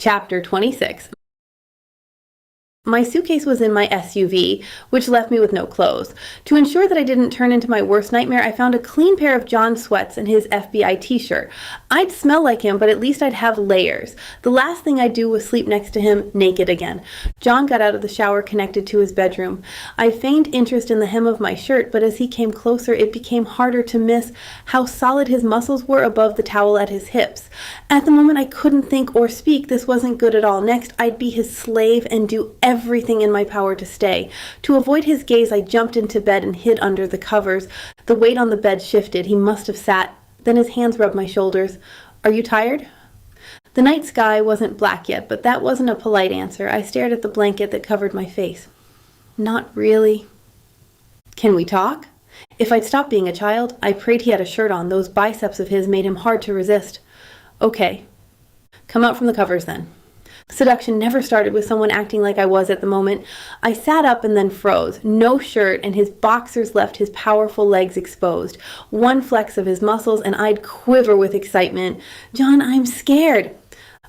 Chapter 26. My suitcase was in my SUV, which left me with no clothes. To ensure that I didn't turn into my worst nightmare, I found a clean pair of John's sweats and his FBI t-shirt. I'd smell like him, but at least I'd have layers. The last thing I'd do was sleep next to him, naked again. John got out of the shower connected to his bedroom. I feigned interest in the hem of my shirt, but as he came closer, it became harder to miss how solid his muscles were above the towel at his hips. At the moment, I couldn't think or speak. This wasn't good at all. Next, I'd be his slave and do everything in my power to stay. To avoid his gaze, I jumped into bed and hid under the covers. The weight on the bed shifted. He must have sat. Then his hands rubbed my shoulders. "Are you tired?" The night sky wasn't black yet, but that wasn't a polite answer. I stared at the blanket that covered my face. "Not really." "Can we talk?" If I'd stopped being a child, I prayed he had a shirt on. Those biceps of his made him hard to resist. "Okay. Come out from the covers then." Seduction never started with someone acting like I was at the moment. I sat up and then froze. No shirt, and his boxers left his powerful legs exposed. One flex of his muscles, and I'd quiver with excitement. "John, I'm scared."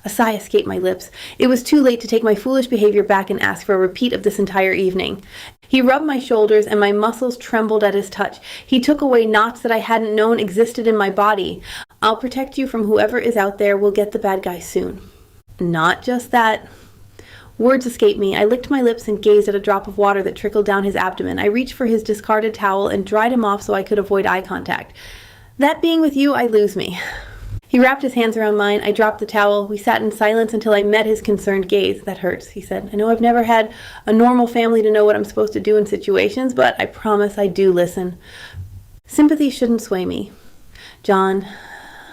A sigh escaped my lips. It was too late to take my foolish behavior back and ask for a repeat of this entire evening. He rubbed my shoulders, and my muscles trembled at his touch. He took away knots that I hadn't known existed in my body. "I'll protect you from whoever is out there. We'll get the bad guy soon." Not just that. Words escaped me. I licked my lips and gazed at a drop of water that trickled down his abdomen. I reached for his discarded towel and dried him off so I could avoid eye contact. "That being with you, I lose me." He wrapped his hands around mine. I dropped the towel. We sat in silence until I met his concerned gaze. "That hurts," he said. "I know I've never had a normal family to know what I'm supposed to do in situations, but I promise I do listen. Sympathy shouldn't sway me." "John,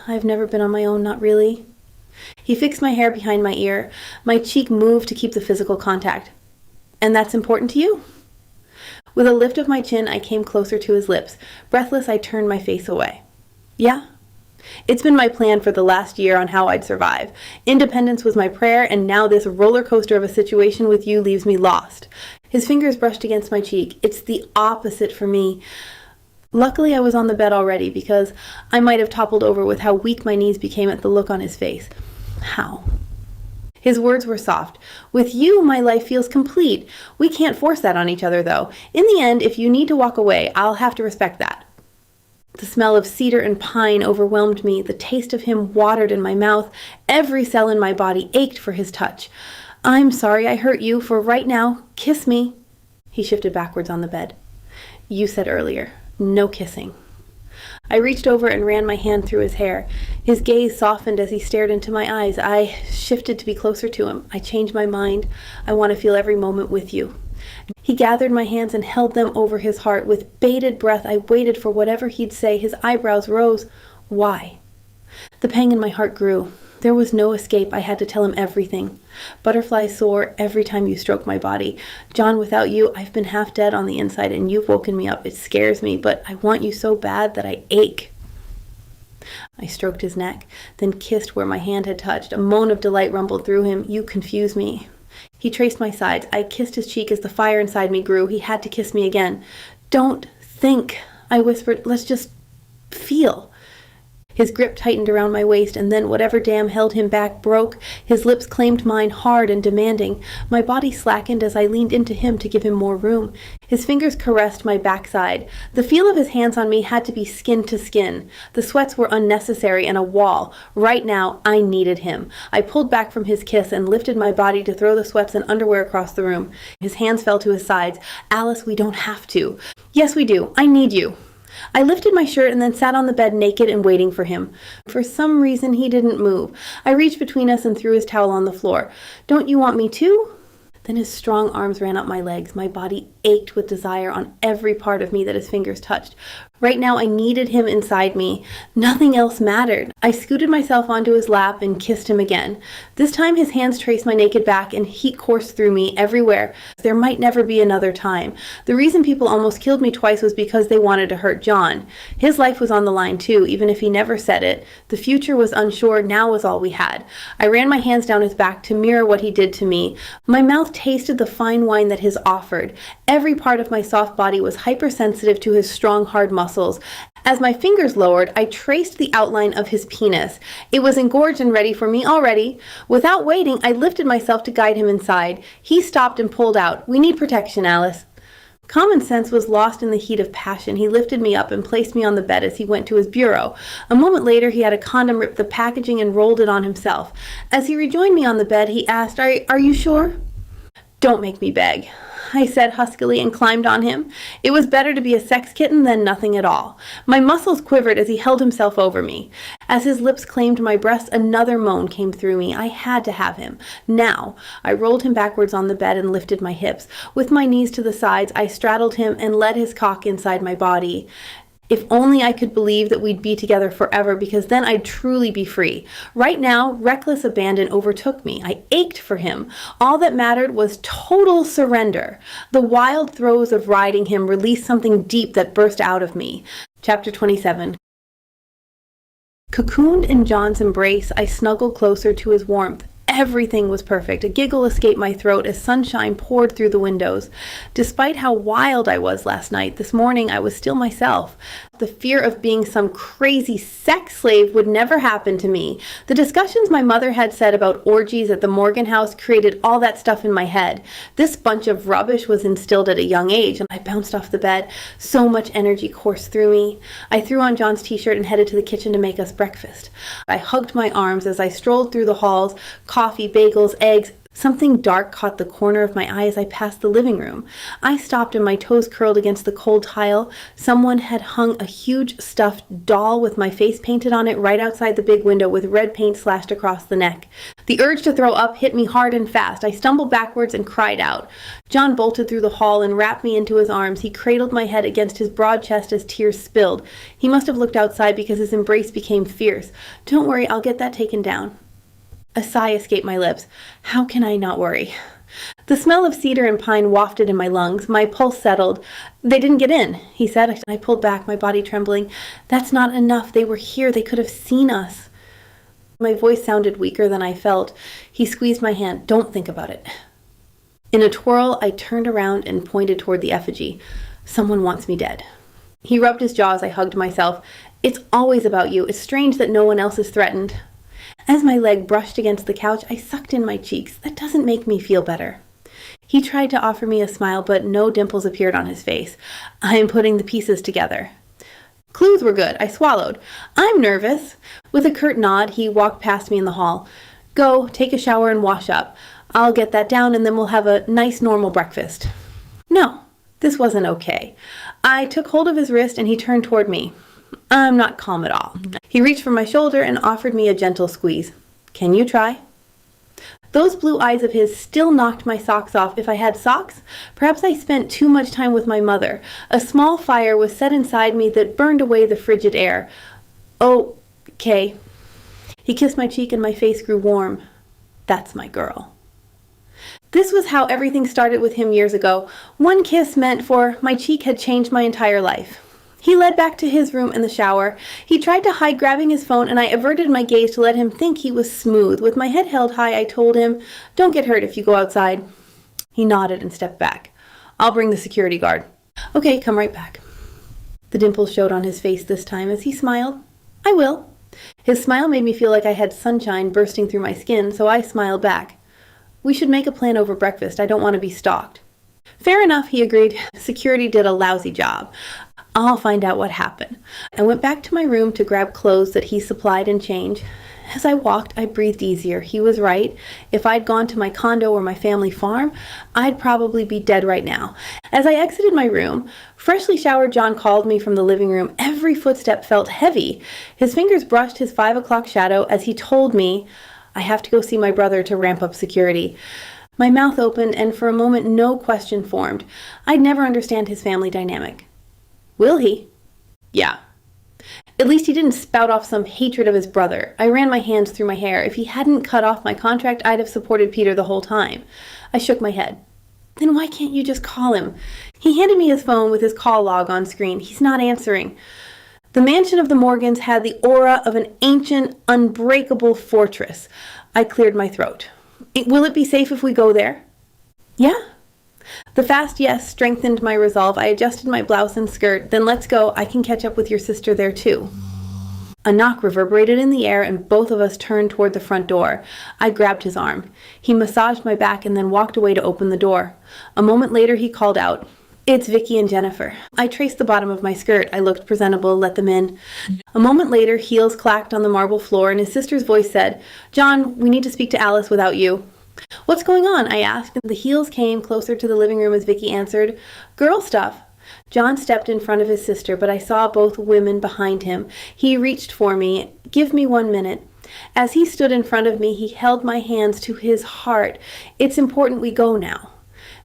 I've never been on my own, not really." He fixed my hair behind my ear. My cheek moved to keep the physical contact. "And that's important to you?" With a lift of my chin, I came closer to his lips. Breathless, I turned my face away. "Yeah. It's been my plan for the last year on how I'd survive. Independence was my prayer, and now this roller coaster of a situation with you leaves me lost." His fingers brushed against my cheek. "It's the opposite for me." Luckily, I was on the bed already, because I might have toppled over with how weak my knees became at the look on his face. "How?" His words were soft. "With you, my life feels complete. We can't force that on each other, though. In the end, if you need to walk away, I'll have to respect that." The smell of cedar and pine overwhelmed me. The taste of him watered in my mouth. Every cell in my body ached for his touch. "I'm sorry I hurt you. For right now, kiss me." He shifted backwards on the bed. "You said earlier, no kissing." I reached over and ran my hand through his hair. His gaze softened as he stared into my eyes. I shifted to be closer to him. "I changed my mind. I want to feel every moment with you." He gathered my hands and held them over his heart. With bated breath, I waited for whatever he'd say. His eyebrows rose. "Why?" The pang in my heart grew. There was no escape. I had to tell him everything. "Butterflies soar every time you stroke my body. John, without you, I've been half dead on the inside, and you've woken me up. It scares me, but I want you so bad that I ache." I stroked his neck, then kissed where my hand had touched. A moan of delight rumbled through him. "You confuse me." He traced my sides. I kissed his cheek as the fire inside me grew. He had to kiss me again. "Don't think," I whispered. "Let's just feel." His grip tightened around my waist, and then whatever dam held him back broke. His lips claimed mine, hard and demanding. My body slackened as I leaned into him to give him more room. His fingers caressed my backside. The feel of his hands on me had to be skin to skin. The sweats were unnecessary and a wall. Right now, I needed him. I pulled back from his kiss and lifted my body to throw the sweats and underwear across the room. His hands fell to his sides. "Alice, we don't have to." "Yes, we do. I need you." I lifted my shirt and then sat on the bed naked and waiting for him. For some reason, he didn't move. I reached between us and threw his towel on the floor. "Don't you want me to?" Then his strong arms ran up my legs. My body ached with desire on every part of me that his fingers touched. Right now, I needed him inside me. Nothing else mattered. I scooted myself onto his lap and kissed him again. This time, his hands traced my naked back and heat coursed through me everywhere. There might never be another time. The reason people almost killed me twice was because they wanted to hurt John. His life was on the line too, even if he never said it. The future was unsure. Now was all we had. I ran my hands down his back to mirror what he did to me. My mouth tasted the fine wine that his offered. Every part of my soft body was hypersensitive to his strong, hard muscles. As my fingers lowered, I traced the outline of his penis. It was engorged and ready for me already. Without waiting, I lifted myself to guide him inside. He stopped and pulled out. "We need protection, Alice." Common sense was lost in the heat of passion. He lifted me up and placed me on the bed as he went to his bureau. A moment later, he had a condom, ripped the packaging, and rolled it on himself. As he rejoined me on the bed, he asked, Are you sure?" "Don't make me beg," I said huskily, and climbed on him. It was better to be a sex kitten than nothing at all. My muscles quivered as he held himself over me. As his lips claimed my breast, another moan came through me. I had to have him. Now, I rolled him backwards on the bed and lifted my hips. With my knees to the sides, I straddled him and led his cock inside my body. If only I could believe that we'd be together forever, because then I'd truly be free. Right now, reckless abandon overtook me. I ached for him. All that mattered was total surrender. The wild throes of riding him released something deep that burst out of me. Chapter 27. Cocooned in John's embrace, I snuggled closer to his warmth. Everything was perfect. A giggle escaped my throat as sunshine poured through the windows. Despite how wild I was last night, this morning I was still myself. The fear of being some crazy sex slave would never happen to me. The discussions my mother had said about orgies at the Morgan house created all that stuff in my head. This bunch of rubbish was instilled at a young age, and I bounced off the bed. So much energy coursed through me. I threw on John's t-shirt and headed to the kitchen to make us breakfast. I hugged my arms as I strolled through the halls. Coffee, bagels, eggs. Something dark caught the corner of my eye as I passed the living room. I stopped and my toes curled against the cold tile. Someone had hung a huge stuffed doll with my face painted on it right outside the big window with red paint slashed across the neck. The urge to throw up hit me hard and fast. I stumbled backwards and cried out. John bolted through the hall and wrapped me into his arms. He cradled my head against his broad chest as tears spilled. He must have looked outside because his embrace became fierce. "Don't worry, I'll get that taken down." A sigh escaped my lips. How can I not worry? The smell of cedar and pine wafted in my lungs. My pulse settled. "They didn't get in," he said. I pulled back, my body trembling. "That's not enough. They were here. They could have seen us." My voice sounded weaker than I felt. He squeezed my hand. "Don't think about it." In a twirl, I turned around and pointed toward the effigy. "Someone wants me dead." He rubbed his jaw as I hugged myself. "It's always about you. It's strange that no one else is threatened." As my leg brushed against the couch, I sucked in my cheeks. That doesn't make me feel better. He tried to offer me a smile, but no dimples appeared on his face. "I am putting the pieces together." Clues were good. I swallowed. "I'm nervous." With a curt nod, he walked past me in the hall. "Go, take a shower and wash up. I'll get that down and then we'll have a nice normal breakfast." No, this wasn't okay. I took hold of his wrist and he turned toward me. I'm not calm at all. He reached for my shoulder and offered me a gentle squeeze. "Can you try?" Those blue eyes of his still knocked my socks off. If I had socks, perhaps I spent too much time with my mother. A small fire was set inside me that burned away the frigid air. "Oh, okay." He kissed my cheek and my face grew warm. "That's my girl." This was how everything started with him years ago. One kiss meant for my cheek had changed my entire life. He led back to his room in the shower. He tried to hide grabbing his phone, and I averted my gaze to let him think he was smooth. With my head held high, I told him, "Don't get hurt if you go outside." He nodded and stepped back. "I'll bring the security guard." "Okay, come right back." The dimples showed on his face this time as he smiled. "I will." His smile made me feel like I had sunshine bursting through my skin, so I smiled back. "We should make a plan over breakfast. I don't want to be stalked." "Fair enough," he agreed. "Security did a lousy job. I'll find out what happened." I went back to my room to grab clothes that he supplied and change. As I walked, I breathed easier. He was right. If I'd gone to my condo or my family farm, I'd probably be dead right now. As I exited my room, freshly showered John called me from the living room. Every footstep felt heavy. His fingers brushed his 5 o'clock shadow as he told me, "I have to go see my brother to ramp up security." My mouth opened, and for a moment no question formed. I'd never understand his family dynamic. Will he? Yeah. At least he didn't spout off some hatred of his brother. I ran my hands through my hair. If he hadn't cut off my contract, I'd have supported Peter the whole time. I shook my head. Then why can't you just call him? He handed me his phone with his call log on screen. He's not answering. The mansion of the Morgans had the aura of an ancient, unbreakable fortress. I cleared my throat. "Will it be safe if we go there?" "Yeah." The fast yes strengthened my resolve. I adjusted my blouse and skirt. Then let's go. I can catch up with your sister there too. A knock reverberated in the air and both of us turned toward the front door. I grabbed his arm. He massaged my back and then walked away to open the door. A moment later he called out, "It's Vicky and Jennifer." I traced the bottom of my skirt. I looked presentable, let them in. A moment later, heels clacked on the marble floor and his sister's voice said, "John, we need to speak to Alice without you." "What's going on?" I asked. The heels came closer to the living room as Vicky answered, "Girl stuff." John stepped in front of his sister, but I saw both women behind him. He reached for me. "Give me 1 minute." As he stood in front of me, he held my hands to his heart. "It's important we go now."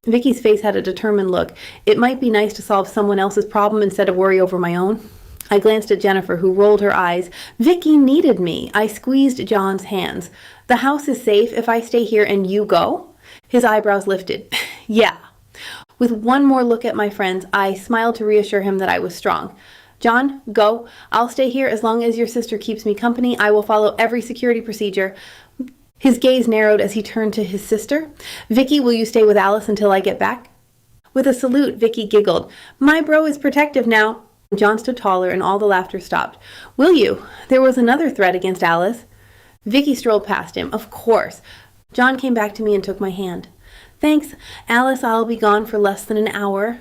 Vicky's face had a determined look. It might be nice to solve someone else's problem instead of worry over my own. I glanced at Jennifer, who rolled her eyes. Vicky needed me. I squeezed John's hands. "The house is safe if I stay here and you go?" His eyebrows lifted. "Yeah." With one more look at my friends, I smiled to reassure him that I was strong. "John, go. I'll stay here as long as your sister keeps me company. I will follow every security procedure." His gaze narrowed as he turned to his sister. "Vicky, will you stay with Alice until I get back?" With a salute, Vicky giggled. "My bro is protective now." John stood taller and all the laughter stopped. "Will you? There was another threat against Alice." Vicky strolled past him. "Of course." John came back to me and took my hand. "Thanks, Alice. I'll be gone for less than an hour."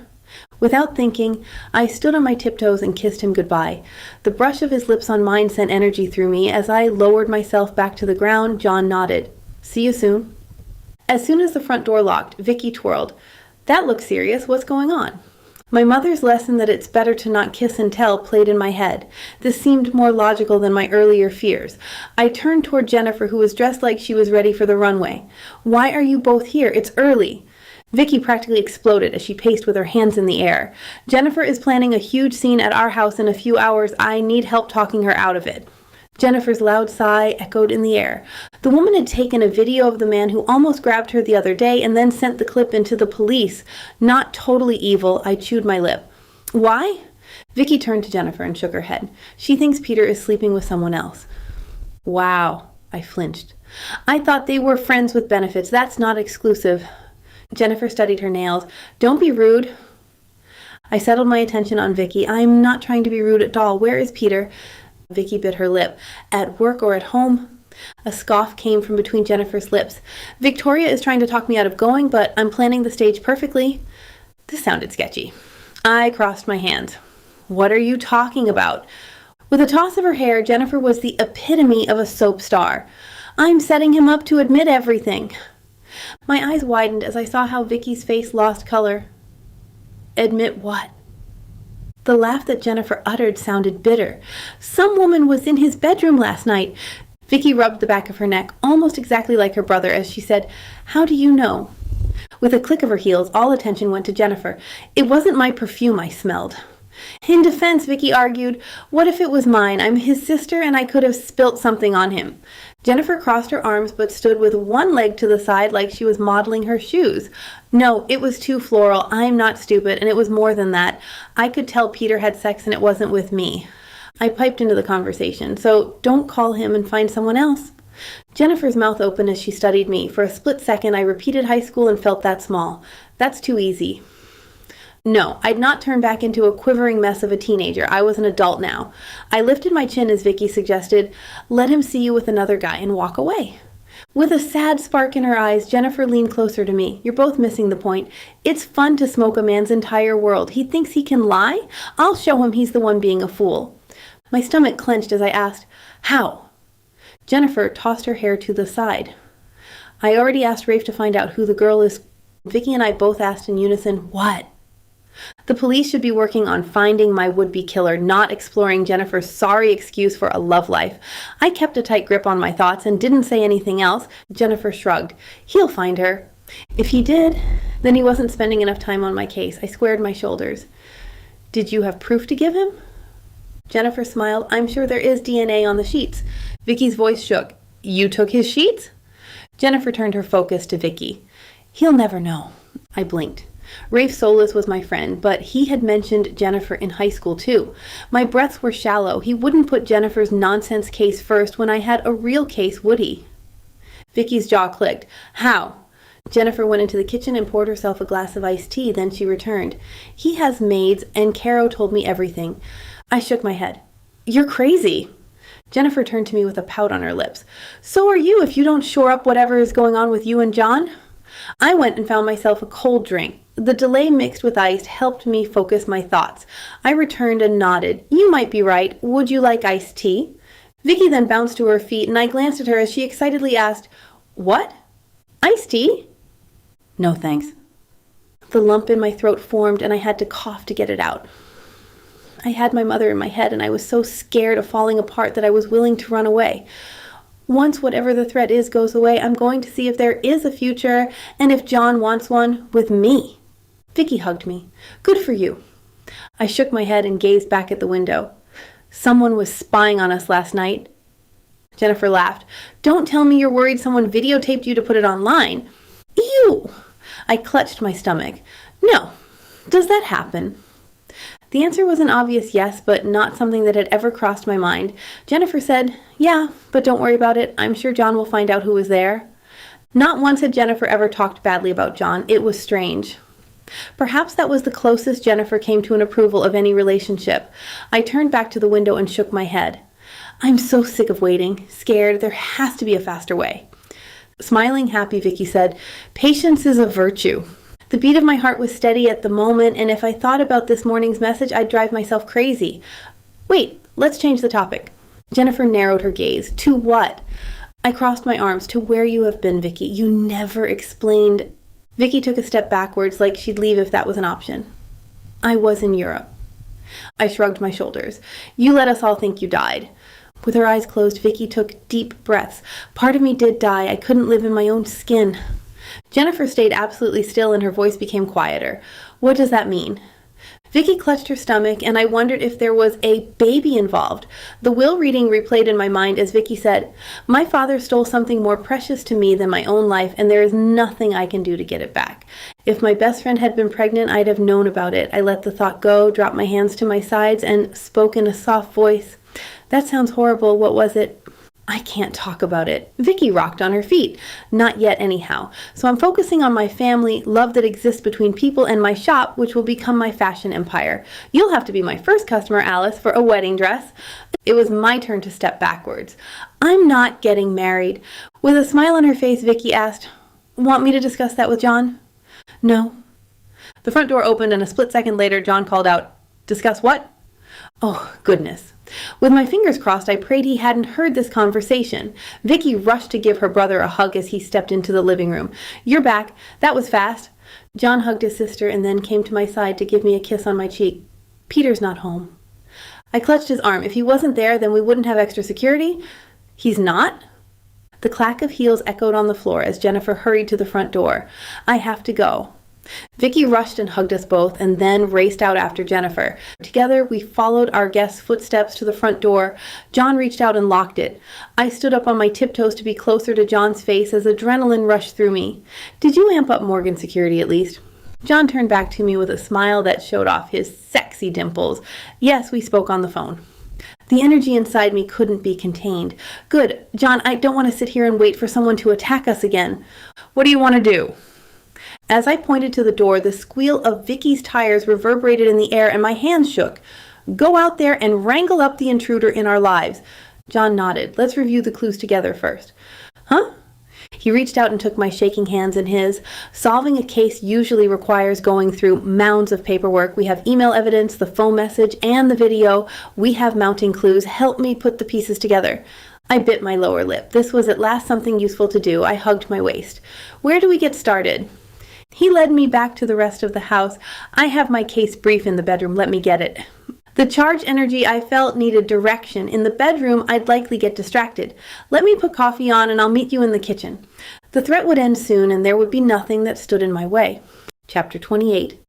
Without thinking, I stood on my tiptoes and kissed him goodbye. The brush of his lips on mine sent energy through me. As I lowered myself back to the ground, John nodded. "See you soon." As soon as the front door locked, Vicky twirled. "That looks serious. What's going on?" My mother's lesson that it's better to not kiss and tell played in my head. This seemed more logical than my earlier fears. I turned toward Jennifer, who was dressed like she was ready for the runway. "Why are you both here? It's early." Vicky practically exploded as she paced with her hands in the air. "Jennifer is planning a huge scene at our house in a few hours. I need help talking her out of it." Jennifer's loud sigh echoed in the air. The woman had taken a video of the man who almost grabbed her the other day and then sent the clip into the police. Not totally evil. I chewed my lip. "Why?" Vicky turned to Jennifer and shook her head. "She thinks Peter is sleeping with someone else." "Wow." I flinched. "I thought they were friends with benefits. That's not exclusive." Jennifer studied her nails. "Don't be rude." I settled my attention on Vicky. "I'm not trying to be rude at all. Where is Peter?" Vicky bit her lip. "At work or at home?" A scoff came from between Jennifer's lips. "Victoria is trying to talk me out of going, but I'm planning the stage perfectly." This sounded sketchy. I crossed my hands. "What are you talking about?" With a toss of her hair, Jennifer was the epitome of a soap star. "I'm setting him up to admit everything." My eyes widened as I saw how Vicky's face lost color. "Admit what?" The laugh that Jennifer uttered sounded bitter. "Some woman was in his bedroom last night." Vicky rubbed the back of her neck, almost exactly like her brother, as she said, "How do you know?" With a click of her heels, all attention went to Jennifer. "It wasn't my perfume I smelled." In defense, Vicky argued, "What if it was mine? I'm his sister and I could have spilt something on him." Jennifer crossed her arms but stood with one leg to the side like she was modeling her shoes. "No, it was too floral. I'm not stupid, and it was more than that. I could tell Peter had sex and it wasn't with me." I piped into the conversation, "So don't call him and find someone else." Jennifer's mouth opened as she studied me. For a split second, I repeated high school and felt that small. That's too easy. No, I'd not turned back into a quivering mess of a teenager. I was an adult now. I lifted my chin as Vicky suggested, "Let him see you with another guy and walk away." With a sad spark in her eyes, Jennifer leaned closer to me. "You're both missing the point. It's fun to smoke a man's entire world. He thinks he can lie? I'll show him he's the one being a fool." My stomach clenched as I asked, "How?" Jennifer tossed her hair to the side. "I already asked Rafe to find out who the girl is." Vicky and I both asked in unison, "What?" The police should be working on finding my would-be killer, not exploring Jennifer's sorry excuse for a love life. I kept a tight grip on my thoughts and didn't say anything else. Jennifer shrugged. "He'll find her." If he did, then he wasn't spending enough time on my case. I squared my shoulders. "Did you have proof to give him?" Jennifer smiled. "I'm sure there is DNA on the sheets." Vicky's voice shook. "You took his sheets?" Jennifer turned her focus to Vicky. "He'll never know." I blinked. Rafe Solis was my friend, but he had mentioned Jennifer in high school too. My breaths were shallow. He wouldn't put Jennifer's nonsense case first when I had a real case, would he? Vicky's jaw clicked. "How?" Jennifer went into the kitchen and poured herself a glass of iced tea, then she returned. He has maids, and Caro told me everything. I shook my head. You're crazy. Jennifer turned to me with a pout on her lips. So are you if you don't shore up whatever is going on with you and John? I went and found myself a cold drink. The delay mixed with ice helped me focus my thoughts. I returned and nodded. You might be right. Would you like iced tea? Vicky then bounced to her feet, and I glanced at her as she excitedly asked, What? Iced tea? No, thanks. The lump in my throat formed, and I had to cough to get it out. I had my mother in my head, and I was so scared of falling apart that I was willing to run away. Once whatever the threat is goes away, I'm going to see if there is a future, and if John wants one, with me. Vicky hugged me. Good for you. I shook my head and gazed back at the window. Someone was spying on us last night. Jennifer laughed. Don't tell me you're worried someone videotaped you to put it online. Ew! I clutched my stomach. No. Does that happen? The answer was an obvious yes, but not something that had ever crossed my mind. Jennifer said, Yeah, but don't worry about it. I'm sure John will find out who was there. Not once had Jennifer ever talked badly about John. It was strange. Perhaps that was the closest Jennifer came to an approval of any relationship. I turned back to the window and shook my head. I'm so sick of waiting, scared. There has to be a faster way. Smiling happy, Vicky said, Patience is a virtue. The beat of my heart was steady at the moment, and if I thought about this morning's message, I'd drive myself crazy. Wait, let's change the topic. Jennifer narrowed her gaze. To what? I crossed my arms. To where you have been, Vicky. You never explained. Vicky took a step backwards, like she'd leave if that was an option. I was in Europe. I shrugged my shoulders. You let us all think you died. With her eyes closed, Vicky took deep breaths. Part of me did die. I couldn't live in my own skin. Jennifer stayed absolutely still and her voice became quieter. What does that mean? Vicky clutched her stomach, and I wondered if there was a baby involved. The will reading replayed in my mind as Vicky said, My father stole something more precious to me than my own life, and there is nothing I can do to get it back. If my best friend had been pregnant, I'd have known about it. I let the thought go, dropped my hands to my sides, and spoke in a soft voice. That sounds horrible. What was it? I can't talk about it. Vicky rocked on her feet. Not yet anyhow. So I'm focusing on my family, love that exists between people, and my shop, which will become my fashion empire. You'll have to be my first customer, Alice, for a wedding dress. It was my turn to step backwards. I'm not getting married. With a smile on her face, Vicky asked, Want me to discuss that with John? No. The front door opened, and a split second later, John called out, Discuss what? Oh, goodness. With my fingers crossed, I prayed he hadn't heard this conversation. Vicky rushed to give her brother a hug as he stepped into the living room. You're back. That was fast. John hugged his sister and then came to my side to give me a kiss on my cheek. Peter's not home. I clutched his arm. If he wasn't there, then we wouldn't have extra security. He's not? The clack of heels echoed on the floor as Jennifer hurried to the front door. I have to go. Vicky rushed and hugged us both and then raced out after Jennifer. Together, we followed our guest's footsteps to the front door. John reached out and locked it. I stood up on my tiptoes to be closer to John's face as adrenaline rushed through me. Did you amp up Morgan's security at least? John turned back to me with a smile that showed off his sexy dimples. Yes, we spoke on the phone. The energy inside me couldn't be contained. Good. John, I don't want to sit here and wait for someone to attack us again. What do you want to do? As I pointed to the door, the squeal of Vicky's tires reverberated in the air and my hands shook. Go out there and wrangle up the intruder in our lives. John nodded. Let's review the clues together first. Huh? He reached out and took my shaking hands in his. Solving a case usually requires going through mounds of paperwork. We have email evidence, the phone message, and the video. We have mounting clues. Help me put the pieces together. I bit my lower lip. This was at last something useful to do. I hugged my waist. Where do we get started? He led me back to the rest of the house. I have my case brief in the bedroom. Let me get it. The charged energy I felt needed direction. In the bedroom, I'd likely get distracted. Let me put coffee on and I'll meet you in the kitchen. The threat would end soon and there would be nothing that stood in my way. Chapter 28.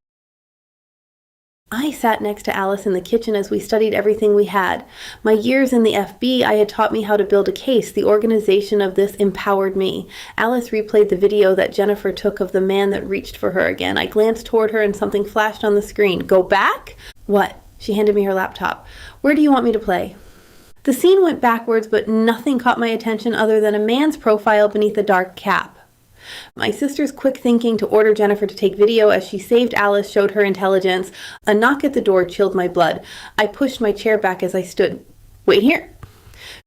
I sat next to Alice in the kitchen as we studied everything we had. My years in the FB had taught me how to build a case. The organization of this empowered me. Alice replayed the video that Jennifer took of the man that reached for her again. I glanced toward her and something flashed on the screen. Go back? What? She handed me her laptop. Where do you want me to play? The scene went backwards, but nothing caught my attention other than a man's profile beneath a dark cap. My sister's quick thinking to order Jennifer to take video as she saved Alice showed her intelligence. A knock at the door chilled my blood. I pushed my chair back as I stood. "Wait here."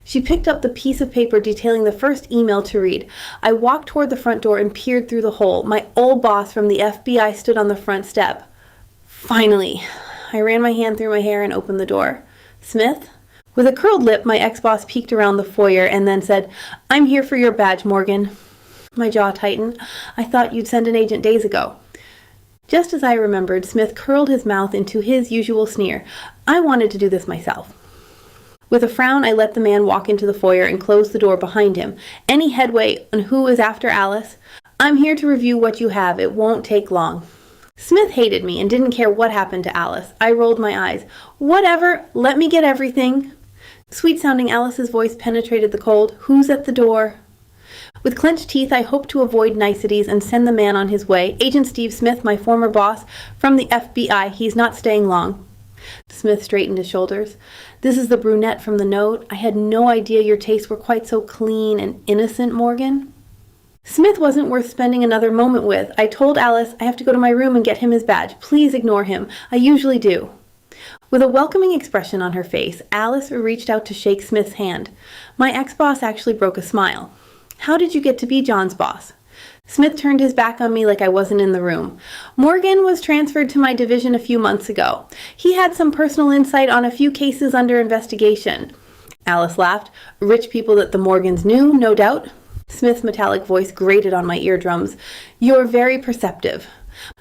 She picked up the piece of paper detailing the first email to read. I walked toward the front door and peered through the hole. My old boss from the FBI stood on the front step. Finally. I ran my hand through my hair and opened the door. "Smith?" With a curled lip, my ex-boss peeked around the foyer and then said, "I'm here for your badge, Morgan." My jaw tightened. "I thought you'd send an agent days ago." Just as I remembered, Smith curled his mouth into his usual sneer. I wanted to do this myself. With a frown, I let the man walk into the foyer and closed the door behind him. "Any headway on who is after Alice?" "I'm here to review what you have. It won't take long." Smith hated me and didn't care what happened to Alice. I rolled my eyes. "Whatever. Let me get everything." Sweet-sounding Alice's voice penetrated the cold. "Who's at the door?" With clenched teeth, I hoped to avoid niceties and send the man on his way. "Agent Steve Smith, my former boss, from the FBI. He's not staying long." Smith straightened his shoulders. "This is the brunette from the note. I had no idea your tastes were quite so clean and innocent, Morgan." Smith wasn't worth spending another moment with. I told Alice I have to go to my room and get him his badge. Please ignore him. I usually do. With a welcoming expression on her face, Alice reached out to shake Smith's hand. My ex-boss actually broke a smile. "How did you get to be John's boss?" Smith turned his back on me like I wasn't in the room. "Morgan was transferred to my division a few months ago. He had some personal insight on a few cases under investigation." Alice laughed. "Rich people that the Morgans knew, no doubt." Smith's metallic voice grated on my eardrums. "You're very perceptive."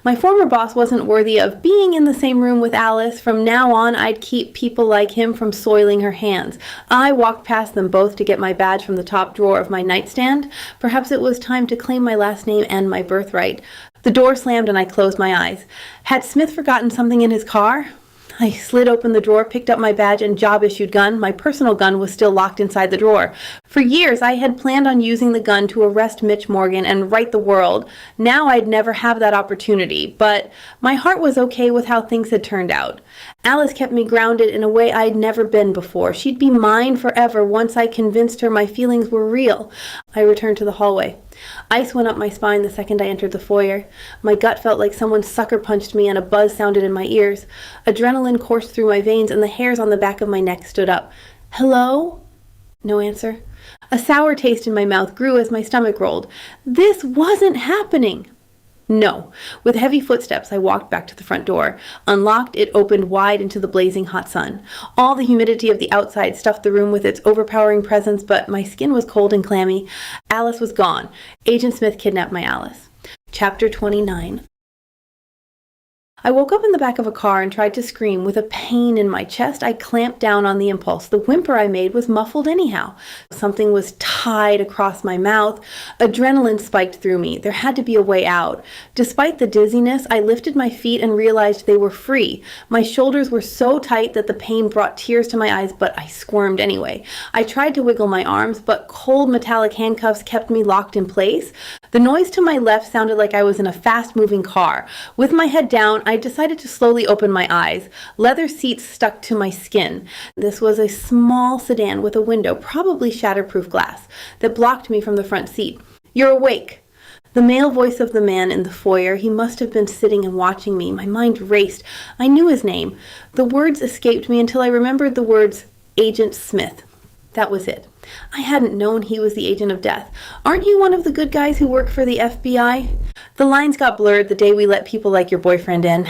My former boss wasn't worthy of being in the same room with Alice. From now on, I'd keep people like him from soiling her hands. I walked past them both to get my badge from the top drawer of my nightstand. Perhaps it was time to claim my last name and my birthright. The door slammed and I closed my eyes. Had Smith forgotten something in his car? I slid open the drawer, picked up my badge and job-issued gun. My personal gun was still locked inside the drawer. For years, I had planned on using the gun to arrest Mitch Morgan and right the world. Now I'd never have that opportunity, but my heart was okay with how things had turned out. Alice kept me grounded in a way I'd never been before. She'd be mine forever once I convinced her my feelings were real. I returned to the hallway. Ice went up my spine the second I entered the foyer. My gut felt like someone sucker punched me and a buzz sounded in my ears. Adrenaline coursed through my veins and the hairs on the back of my neck stood up. "Hello?" No answer. A sour taste in my mouth grew as my stomach rolled. This wasn't happening. No. With heavy footsteps, I walked back to the front door. Unlocked, it opened wide into the blazing hot sun. All the humidity of the outside stuffed the room with its overpowering presence, but my skin was cold and clammy. Alice was gone. Agent Smith kidnapped my Alice. Chapter 29. I woke up in the back of a car and tried to scream. With a pain in my chest, I clamped down on the impulse. The whimper I made was muffled anyhow. Something was tied across my mouth. Adrenaline spiked through me. There had to be a way out. Despite the dizziness, I lifted my feet and realized they were free. My shoulders were so tight that the pain brought tears to my eyes, but I squirmed anyway. I tried to wiggle my arms, but cold metallic handcuffs kept me locked in place. The noise to my left sounded like I was in a fast-moving car. With my head down, I decided to slowly open my eyes. Leather seats stuck to my skin. This was a small sedan with a window, probably shatterproof glass, that blocked me from the front seat. "You're awake." The male voice of the man in the foyer. He must have been sitting and watching me. My mind raced. I knew his name. The words escaped me until I remembered the words, Agent Smith. That was it. I hadn't known he was the agent of death. "Aren't you one of the good guys who work for the FBI? The lines got blurred the day we let people like your boyfriend in."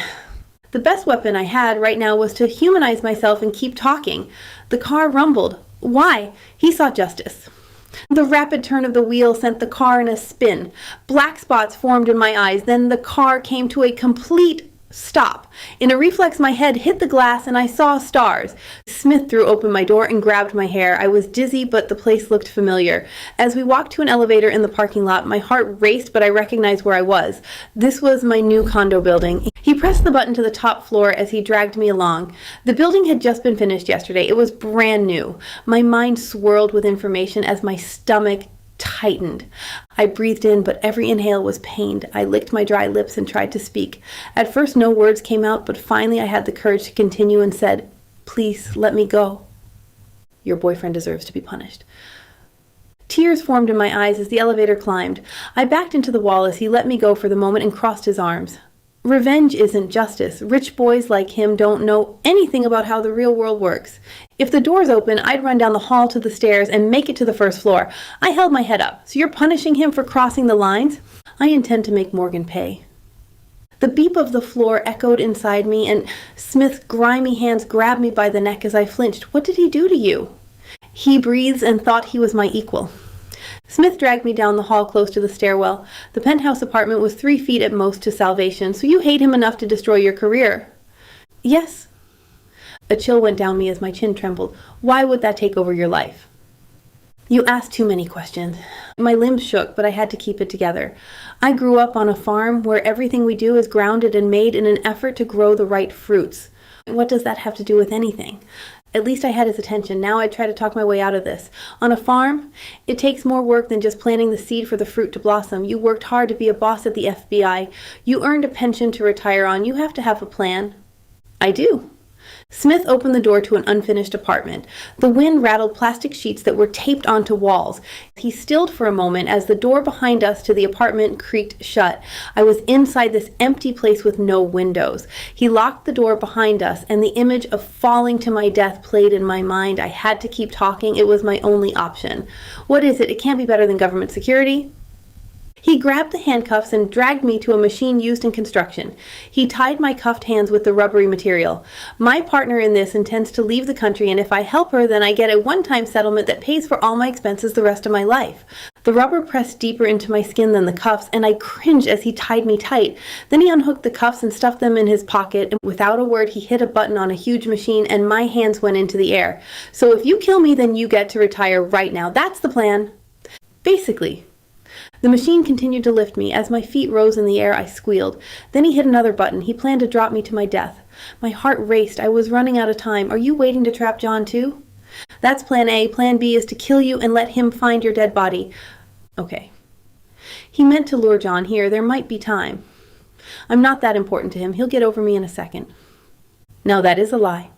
The best weapon I had right now was to humanize myself and keep talking. The car rumbled. Why? He saw justice. The rapid turn of the wheel sent the car in a spin. Black spots formed in my eyes. Then the car came to a complete stop. In a reflex, my head hit the glass and I saw stars. Smith threw open my door and grabbed my hair. I was dizzy, but the place looked familiar. As we walked to an elevator in the parking lot, my heart raced, but I recognized where I was. This was my new condo building. He pressed the button to the top floor as he dragged me along. The building had just been finished yesterday. It was brand new. My mind swirled with information as my stomach tightened. I breathed in, but every inhale was pained. I licked my dry lips and tried to speak. At first, no words came out, but finally I had the courage to continue and said, "Please, let me go. Your boyfriend deserves to be punished." Tears formed in my eyes as the elevator climbed. I backed into the wall as he let me go for the moment and crossed his arms. Revenge isn't justice. Rich boys like him don't know anything about how the real world works. If the door's open, I'd run down the hall to the stairs and make it to the first floor. I held my head up. So you're punishing him for crossing the lines? I intend to make Morgan pay. The beep of the floor echoed inside me, and Smith's grimy hands grabbed me by the neck as I flinched. What did he do to you? He breathed and thought he was my equal. Smith dragged me down the hall close to the stairwell. The penthouse apartment was 3 feet at most to salvation, so you hate him enough to destroy your career. Yes. A chill went down me as my chin trembled. Why would that take over your life? You asked too many questions. My limbs shook, but I had to keep it together. I grew up on a farm where everything we do is grounded and made in an effort to grow the right fruits. What does that have to do with anything? At least I had his attention. Now I try to talk my way out of this. On a farm, it takes more work than just planting the seed for the fruit to blossom. You worked hard to be a boss at the FBI. You earned a pension to retire on. You have to have a plan. I do. Smith opened the door to an unfinished apartment. The wind rattled plastic sheets that were taped onto walls. He stilled for a moment as the door behind us to the apartment creaked shut. I was inside this empty place with no windows. He locked the door behind us, and the image of falling to my death played in my mind. I had to keep talking. It was my only option. What is it? It can't be better than government security. He grabbed the handcuffs and dragged me to a machine used in construction. He tied my cuffed hands with the rubbery material. My partner in this intends to leave the country, and if I help her, then I get a one-time settlement that pays for all my expenses the rest of my life. The rubber pressed deeper into my skin than the cuffs, and I cringed as he tied me tight. Then he unhooked the cuffs and stuffed them in his pocket, and without a word, he hit a button on a huge machine, and my hands went into the air. So if you kill me, then you get to retire right now. That's the plan. Basically. The machine continued to lift me. As my feet rose in the air, I squealed. Then he hit another button. He planned to drop me to my death. My heart raced. I was running out of time. Are you waiting to trap John too? That's plan A. Plan B is to kill you and let him find your dead body. Okay. He meant to lure John here. There might be time. I'm not that important to him. He'll get over me in a second. Now that is a lie.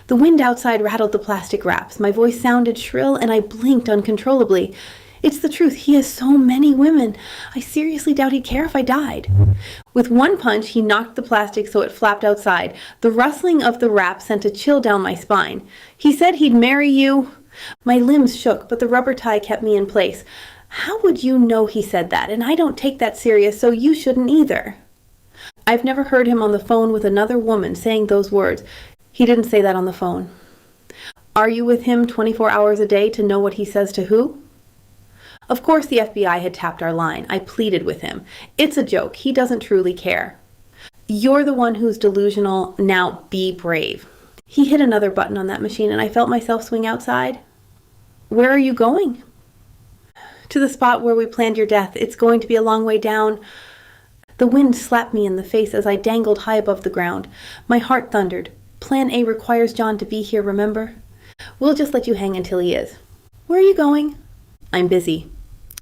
The wind outside rattled the plastic wraps. My voice sounded shrill, and I blinked uncontrollably. It's the truth. He has so many women. I seriously doubt he'd care if I died. With one punch, he knocked the plastic so it flapped outside. The rustling of the wrap sent a chill down my spine. He said he'd marry you. My limbs shook, but the rubber tie kept me in place. How would you know he said that? And I don't take that serious, so you shouldn't either. I've never heard him on the phone with another woman saying those words. He didn't say that on the phone. Are you with him 24 hours a day to know what he says to who? Of course the FBI had tapped our line. I pleaded with him. It's a joke. He doesn't truly care. You're the one who's delusional. Now be brave. He hit another button on that machine, and I felt myself swing outside. Where are you going? To the spot where we planned your death. It's going to be a long way down. The wind slapped me in the face as I dangled high above the ground. My heart thundered. Plan A requires John to be here, remember? We'll just let you hang until he is. Where are you going? I'm busy.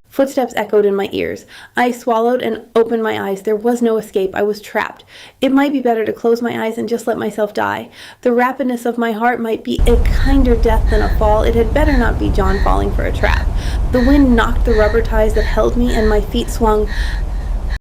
Footsteps echoed in my ears. I swallowed and opened my eyes. There was no escape. I was trapped. It might be better to close my eyes and just let myself die. The rapidness of my heart might be a kinder death than a fall. It had better not be John falling for a trap. The wind knocked the rubber ties that held me, and my feet swung.